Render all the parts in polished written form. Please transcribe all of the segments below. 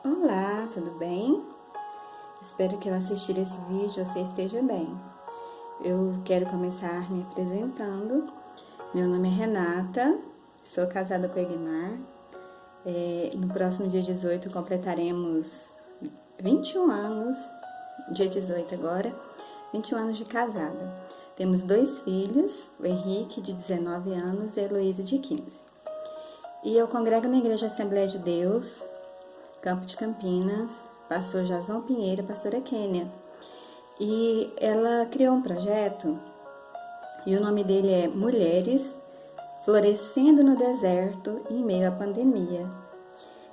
Olá, tudo bem? Espero que ao assistir esse vídeo você esteja bem. Eu quero começar me apresentando. Meu nome é Renata, sou casada com o Egmar. No próximo dia 18 completaremos 21 anos, dia 18 agora, 21 anos de casada. Temos 2 filhos, o Henrique, de 19 anos, e a Heloísa, de 15. E eu congrego na Igreja Assembleia de Deus, Campo de Campinas, pastor Jason Pinheiro, pastora Kênia. E ela criou um projeto, e o nome dele é Mulheres Florescendo no Deserto em Meio à Pandemia.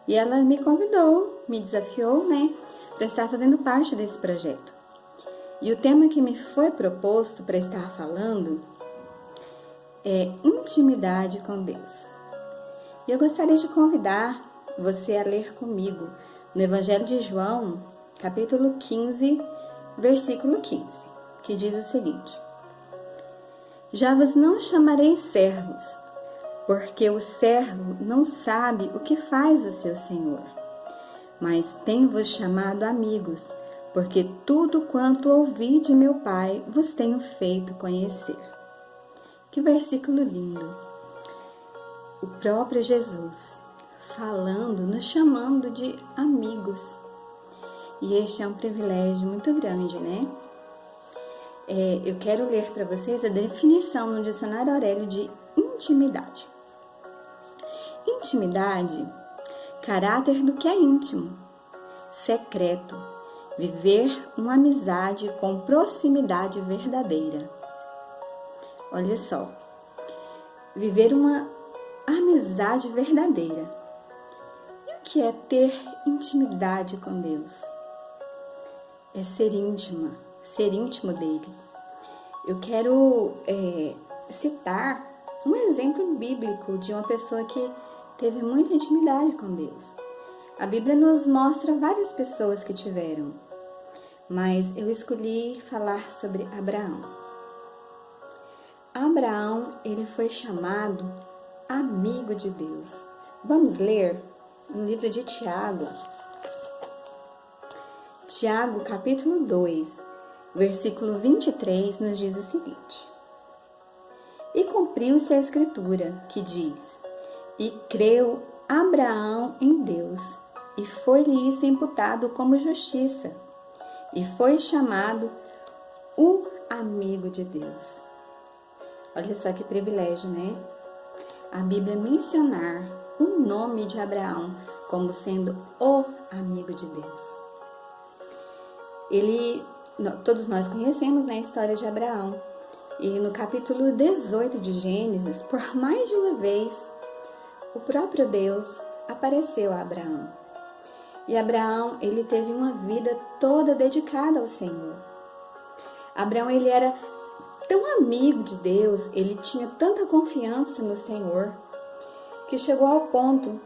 E ela me convidou, me desafiou, para estar fazendo parte desse projeto. E o tema que me foi proposto para estar falando é intimidade com Deus. E eu gostaria de convidar você a ler comigo no Evangelho de João, capítulo 15, versículo 15, que diz o seguinte: Já vos não chamarei servos, porque o servo não sabe o que faz o seu senhor, mas tenho-vos chamado amigos, porque tudo quanto ouvi de meu Pai vos tenho feito conhecer. Que versículo lindo! O próprio Jesus falando, nos chamando de amigos. E este é um privilégio muito grande, Eu quero ler para vocês a definição no Dicionário Aurélio de intimidade. Intimidade, caráter do que é íntimo, secreto, viver uma amizade com proximidade verdadeira. Olha só, viver uma amizade verdadeira. E o que é ter intimidade com Deus? É ser íntima, ser íntimo dele. Eu quero citar um exemplo bíblico de uma pessoa que teve muita intimidade com Deus. A Bíblia nos mostra várias pessoas que tiveram, mas eu escolhi falar sobre Abraão. Abraão, ele foi chamado amigo de Deus. Vamos ler no livro de Tiago. Tiago, capítulo 2, versículo 23, nos diz o seguinte: E cumpriu-se a escritura, que diz: E creu Abraão em Deus, e foi-lhe isso imputado como justiça, e foi chamado o amigo de Deus. Olha só que privilégio, A Bíblia mencionar o nome de Abraão como sendo o amigo de Deus. Todos nós conhecemos a história de Abraão. E no capítulo 18 de Gênesis, por mais de uma vez, o próprio Deus apareceu a Abraão. E Abraão, ele teve uma vida toda dedicada ao Senhor. Abraão, ele era tão amigo de Deus, ele tinha tanta confiança no Senhor, que chegou ao ponto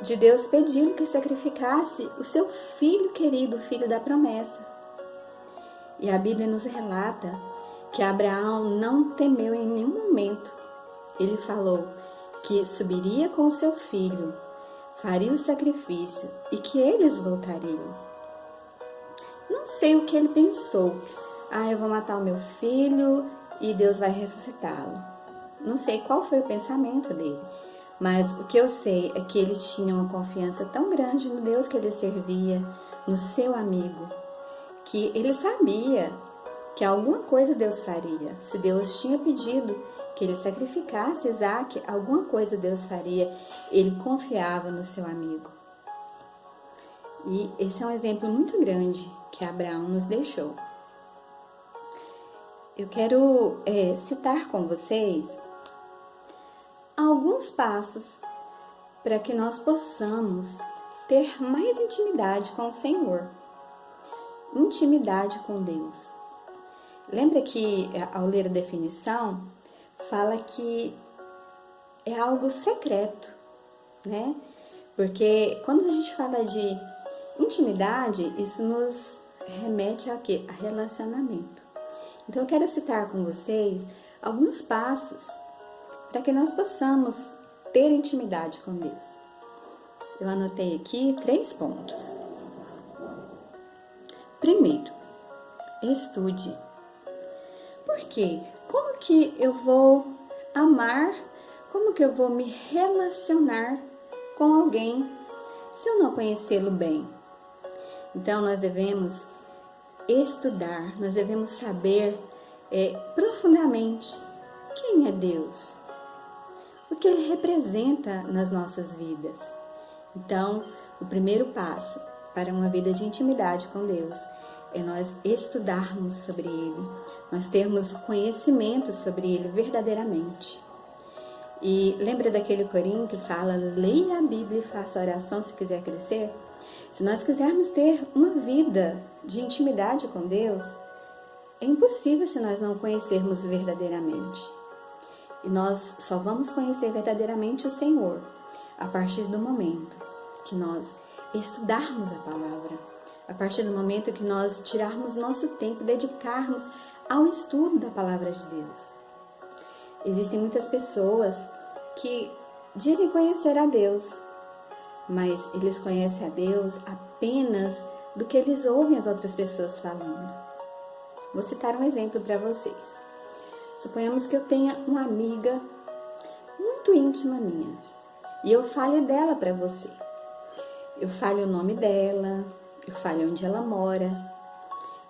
de Deus pedir que sacrificasse o seu filho querido, o filho da promessa. E a Bíblia nos relata que Abraão não temeu em nenhum momento. Ele falou que subiria com o seu filho, faria o sacrifício e que eles voltariam. Não sei o que ele pensou. Eu vou matar o meu filho e Deus vai ressuscitá-lo. Não sei qual foi o pensamento dele, mas o que eu sei é que ele tinha uma confiança tão grande no Deus que ele servia, no seu amigo, que ele sabia que alguma coisa Deus faria. Se Deus tinha pedido que ele sacrificasse Isaac, alguma coisa Deus faria. Ele confiava no seu amigo. E esse é um exemplo muito grande que Abraão nos deixou. Eu quero citar com vocês alguns passos para que nós possamos ter mais intimidade com o Senhor. Intimidade com Deus. Lembra que, ao ler a definição, fala que é algo secreto, Porque quando a gente fala de intimidade, isso nos remete a quê? A relacionamento. Então, eu quero citar com vocês alguns passos para que nós possamos ter intimidade com Deus. Eu anotei aqui 3 pontos. Primeiro, estude. Por quê? Como que eu vou amar? Como que eu vou me relacionar com alguém se eu não conhecê-lo bem? Então, nós devemos estudar, nós devemos saber profundamente quem é Deus, o que Ele representa nas nossas vidas. Então, o primeiro passo para uma vida de intimidade com Deus é nós estudarmos sobre Ele, nós termos conhecimento sobre Ele verdadeiramente. E lembra daquele corinho que fala, leia a Bíblia e faça oração se quiser crescer? Se nós quisermos ter uma vida de intimidade com Deus, é impossível se nós não conhecermos verdadeiramente. E nós só vamos conhecer verdadeiramente o Senhor a partir do momento que nós estudarmos a palavra, a partir do momento que nós tirarmos nosso tempo, dedicarmos ao estudo da palavra de Deus. Existem muitas pessoas que dizem conhecer a Deus, mas eles conhecem a Deus apenas do que eles ouvem as outras pessoas falando. Vou citar um exemplo para vocês. Suponhamos que eu tenha uma amiga muito íntima minha e eu fale dela para você. Eu fale o nome dela, eu fale onde ela mora.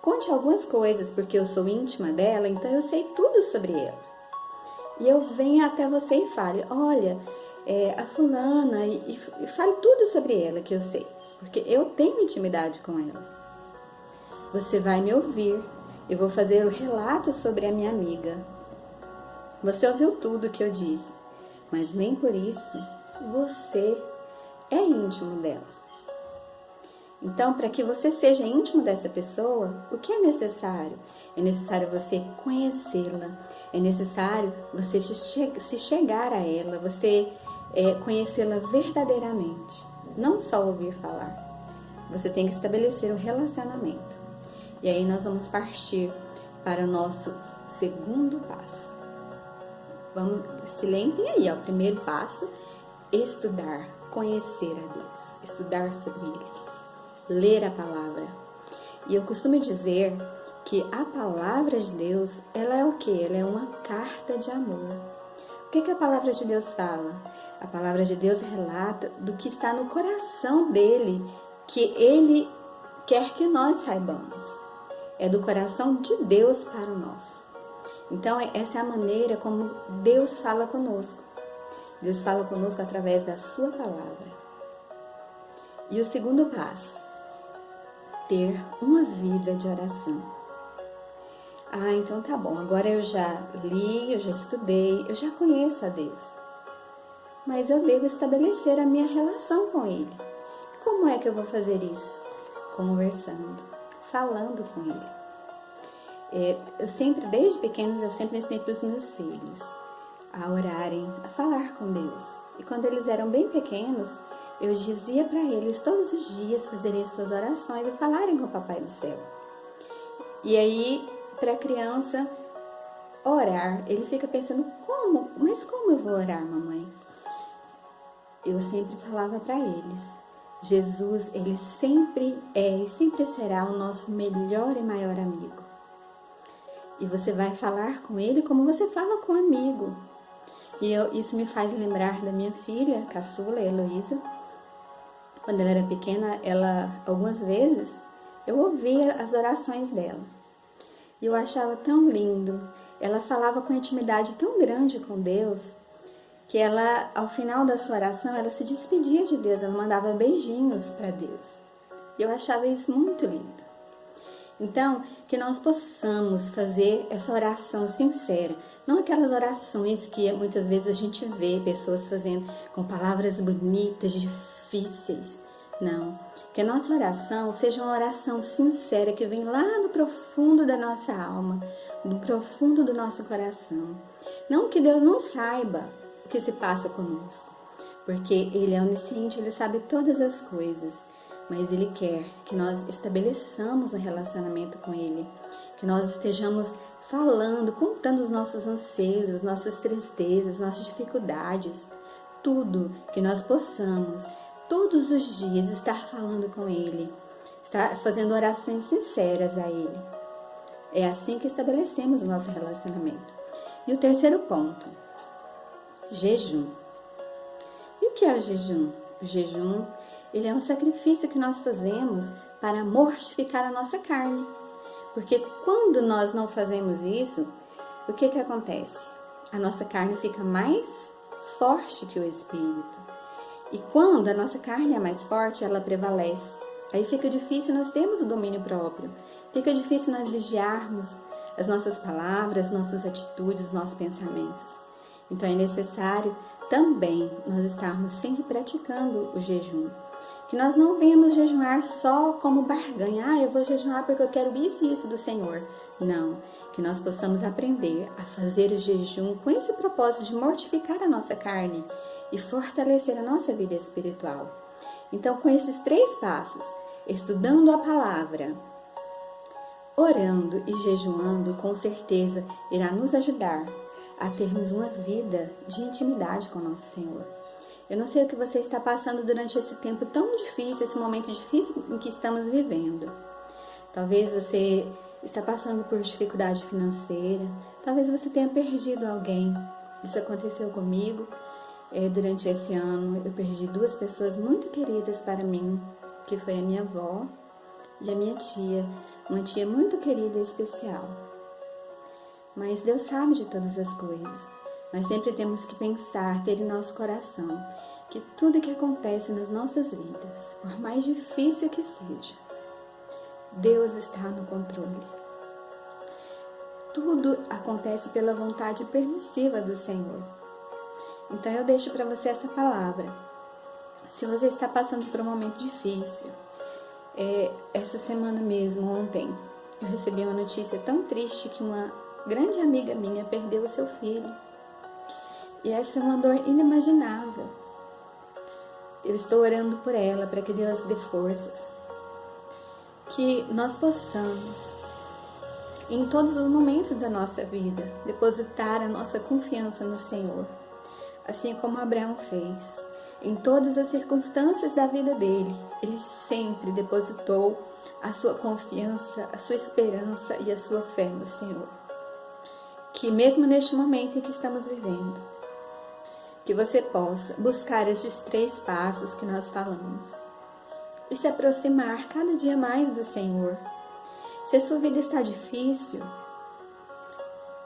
Conte algumas coisas porque eu sou íntima dela, então eu sei tudo sobre ela. E eu venho até você e fale, olha, a fulana, e fale tudo sobre ela que eu sei, porque eu tenho intimidade com ela. Você vai me ouvir, eu vou fazer o relato sobre a minha amiga. Você ouviu tudo o que eu disse, mas nem por isso você é íntimo dela. Então, para que você seja íntimo dessa pessoa, o que é necessário? É necessário você conhecê-la, é necessário você se chegar a ela, você conhecê-la verdadeiramente, não só ouvir falar. Você tem que estabelecer um relacionamento. E aí nós vamos partir para o nosso segundo passo. Se lembrem aí, o primeiro passo, estudar, conhecer a Deus, estudar sobre Ele. Ler a palavra. E eu costumo dizer que a palavra de Deus, ela é o quê? Ela é uma carta de amor. O que a palavra de Deus fala? A palavra de Deus relata do que está no coração dele, que ele quer que nós saibamos. É do coração de Deus para o nosso. Então, essa é a maneira como Deus fala conosco. Deus fala conosco através da sua palavra. E o segundo passo, ter uma vida de oração. Então tá bom, agora eu já li, eu já estudei, eu já conheço a Deus. Mas eu devo estabelecer a minha relação com Ele. Como é que eu vou fazer isso? Conversando, falando com Ele. Eu sempre, desde pequenos, eu sempre ensinei para os meus filhos a orarem, a falar com Deus. E quando eles eram bem pequenos, eu dizia para eles todos os dias fazerem suas orações e falarem com o Papai do Céu. E aí, para a criança orar, ele fica pensando, Mas como eu vou orar, mamãe? Eu sempre falava para eles, Jesus, Ele sempre é e sempre será o nosso melhor e maior amigo. E você vai falar com Ele como você fala com um amigo. E isso me faz lembrar da minha filha, caçula, Heloísa. Quando ela era pequena, algumas vezes, eu ouvia as orações dela. E eu achava tão lindo. Ela falava com intimidade tão grande com Deus, que ela, ao final da sua oração, ela se despedia de Deus, ela mandava beijinhos para Deus. E eu achava isso muito lindo. Então, que nós possamos fazer essa oração sincera, não aquelas orações que muitas vezes a gente vê pessoas fazendo com palavras bonitas, difíceis. Não, que a nossa oração seja uma oração sincera, que vem lá no profundo da nossa alma, no profundo do nosso coração. Não que Deus não saiba o que se passa conosco, porque Ele é onisciente, Ele sabe todas as coisas, mas Ele quer que nós estabeleçamos um relacionamento com Ele, que nós estejamos falando, contando os nossos anseios, as nossas tristezas, nossas dificuldades, tudo que nós possamos todos os dias estar falando com Ele, Estar fazendo orações sinceras a Ele. É assim que estabelecemos o nosso relacionamento. E o terceiro ponto, jejum. E o que é o jejum? O jejum, ele é um sacrifício que nós fazemos para mortificar a nossa carne. Porque quando nós não fazemos isso, o que acontece? A nossa carne fica mais forte que o espírito. E quando a nossa carne é mais forte, ela prevalece. Aí fica difícil nós termos o domínio próprio. Fica difícil nós vigiarmos as nossas palavras, nossas atitudes, nossos pensamentos. Então é necessário também nós estarmos sempre praticando o jejum. Que nós não venhamos jejuar só como barganha. Eu vou jejuar porque eu quero isso e isso do Senhor. Não. Que nós possamos aprender a fazer o jejum com esse propósito de mortificar a nossa carne e fortalecer a nossa vida espiritual. Então, com esses 3 passos, estudando a palavra, orando e jejuando, com certeza irá nos ajudar a termos uma vida de intimidade com nosso Senhor. Eu não sei o que você está passando durante esse tempo tão difícil, esse momento difícil em que estamos vivendo. Talvez você está passando por dificuldade financeira, talvez você tenha perdido alguém. Isso aconteceu comigo. Durante esse ano, eu perdi 2 pessoas muito queridas para mim, que foi a minha avó e a minha tia, uma tia muito querida e especial. Mas Deus sabe de todas as coisas. Nós sempre temos que pensar, ter em nosso coração, que tudo que acontece nas nossas vidas, por mais difícil que seja, Deus está no controle. Tudo acontece pela vontade permissiva do Senhor. Então eu deixo para você essa palavra. Se você está passando por um momento difícil, essa semana mesmo, ontem, eu recebi uma notícia tão triste que uma grande amiga minha perdeu o seu filho. E essa é uma dor inimaginável. Eu estou orando por ela, para que Deus dê forças. Que nós possamos, em todos os momentos da nossa vida, depositar a nossa confiança no Senhor. Assim como Abraão fez. Em todas as circunstâncias da vida dele, ele sempre depositou a sua confiança, a sua esperança e a sua fé no Senhor. Que mesmo neste momento em que estamos vivendo, que você possa buscar estes 3 passos que nós falamos e se aproximar cada dia mais do Senhor. Se a sua vida está difícil,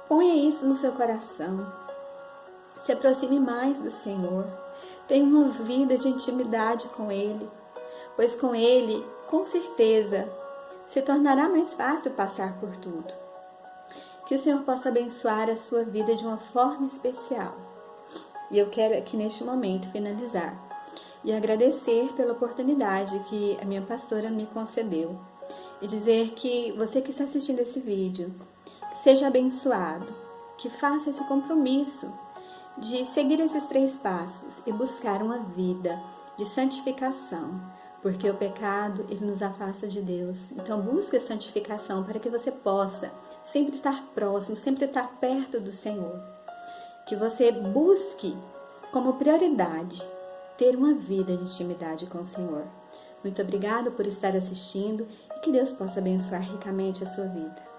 ponha isso no seu coração. Se aproxime mais do Senhor. Tenha uma vida de intimidade com Ele, pois com Ele, com certeza, se tornará mais fácil passar por tudo. Que o Senhor possa abençoar a sua vida de uma forma especial. E eu quero aqui neste momento finalizar e agradecer pela oportunidade que a minha pastora me concedeu e dizer que você que está assistindo esse vídeo, que seja abençoado, que faça esse compromisso de seguir esses 3 passos e buscar uma vida de santificação, porque o pecado ele nos afasta de Deus. Então busque a santificação para que você possa sempre estar próximo, sempre estar perto do Senhor. Que você busque como prioridade ter uma vida de intimidade com o Senhor. Muito obrigada por estar assistindo e que Deus possa abençoar ricamente a sua vida.